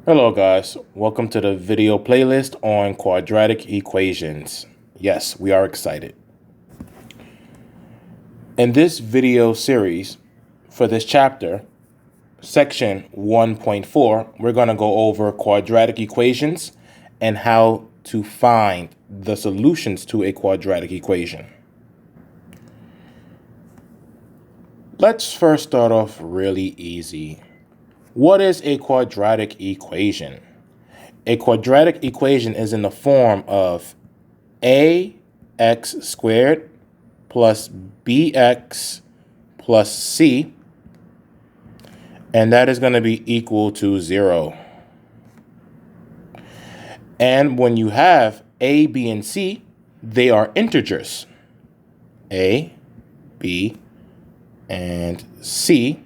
Hello guys, welcome to the video playlist on quadratic equations. Yes, we are excited. In this video series, for this chapter, section 1.4, we're going to go over quadratic equations and how to find the solutions to a quadratic equation. Let's first start off really easy. What is a quadratic equation? A quadratic equation is in the form of ax squared plus bx plus c, and that is going to be equal to 0. And when you have a, b, and c, they are integers. A, b, and c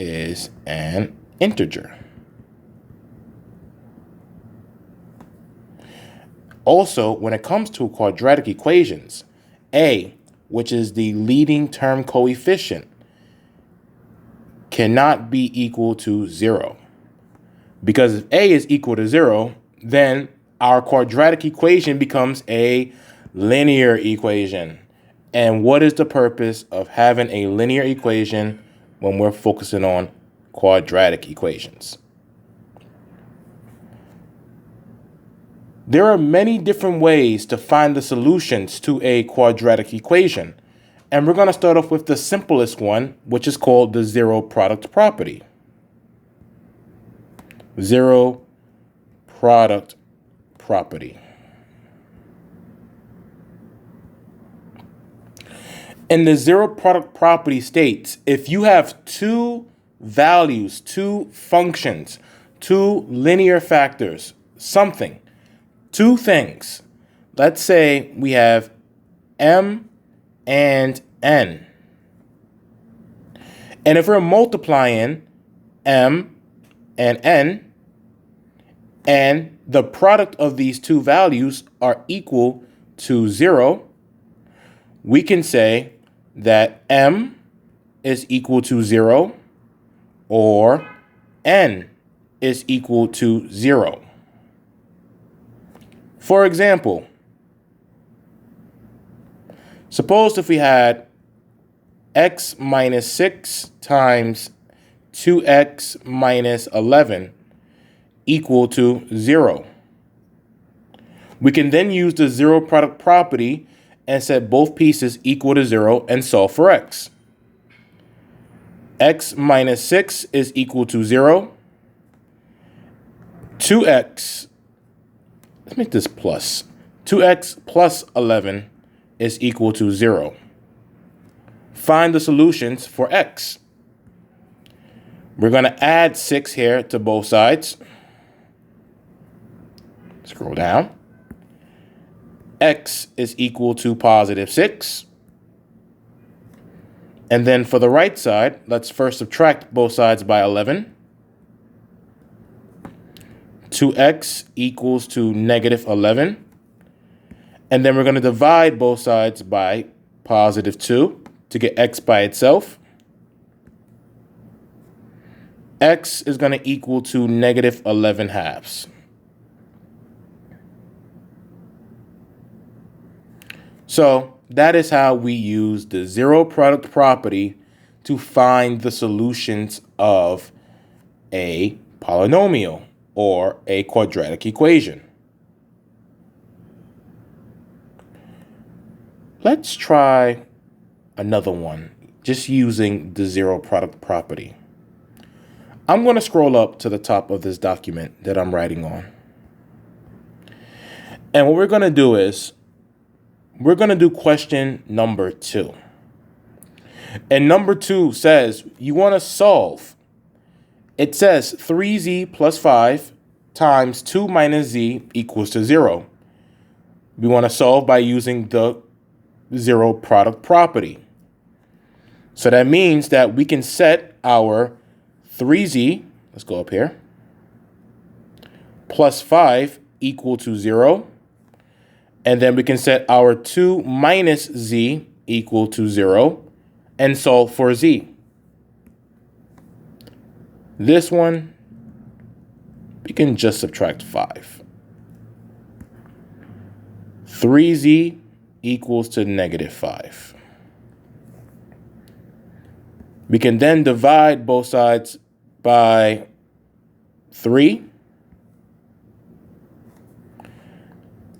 is an integer. Also, when it comes to quadratic equations, a, which is the leading term coefficient, cannot be equal to 0. Because if a is equal to 0, then our quadratic equation becomes a linear equation. And what is the purpose of having a linear equation when we're focusing on quadratic equations? There are many different ways to find the solutions to a quadratic equation. And we're going to start off with the simplest one, which is called the zero product property. Zero product property. And the zero product property states if you have two values, two functions, two linear factors, something, two things. Let's say we have m and n. And if we're multiplying m and n, and the product of these two values are equal to 0, we can say that m is equal to 0 or n is equal to 0. For example, suppose if we had x minus 6 times 2x minus 11 equal to 0. We can then use the zero product property and set both pieces equal to 0 and solve for x. X minus 6 is equal to 0. 2x, let's make this plus. 2x plus 11 is equal to 0. Find the solutions for x. We're going to add 6 here to both sides. Scroll down. X is equal to positive 6. And then for the right side, let's first subtract both sides by 11. 2x equals to negative 11. And then we're going to divide both sides by positive 2 to get x by itself. X is going to equal to negative 11 halves. So that is how we use the zero product property to find the solutions of a polynomial or a quadratic equation. Let's try another one, just using the zero product property. I'm going to scroll up to the top of this document that I'm writing on. And what we're going to do is we're going to do question number 2. And number 2 says you want to solve. It says 3z plus 5 times 2 minus z equals to 0. We want to solve by using the zero product property. So that means that we can set our 3z, let's go up here, plus 5 equal to 0. And then we can set our 2 minus z equal to 0 and solve for z. This one can just subtract 5. 3z equals to negative 5. We can then divide both sides by 3.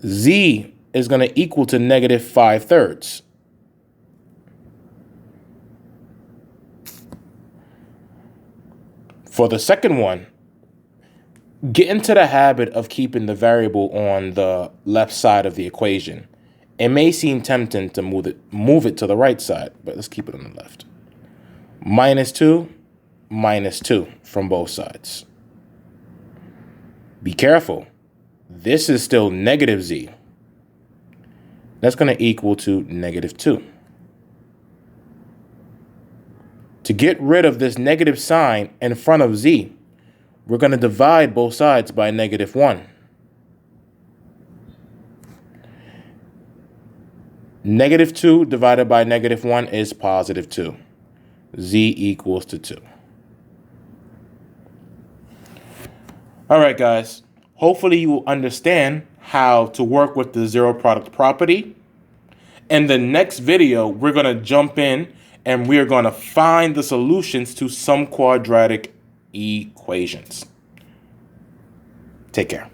Z is going to equal to negative 5/3. For the second one, get into the habit of keeping the variable on the left side of the equation. It may seem tempting to move it to the right side, but let's keep it on the left. -2, -2 from both sides. Be careful. This is still negative z. That's going to equal to -2. To get rid of this negative sign in front of z, we're going to divide both sides by -1. -2 divided by -1 is +2. Z equals to 2. All right, guys. Hopefully you will understand how to work with the zero product property. In the next video, we're going to jump in and we're going to find the solutions to some quadratic equations. Take care.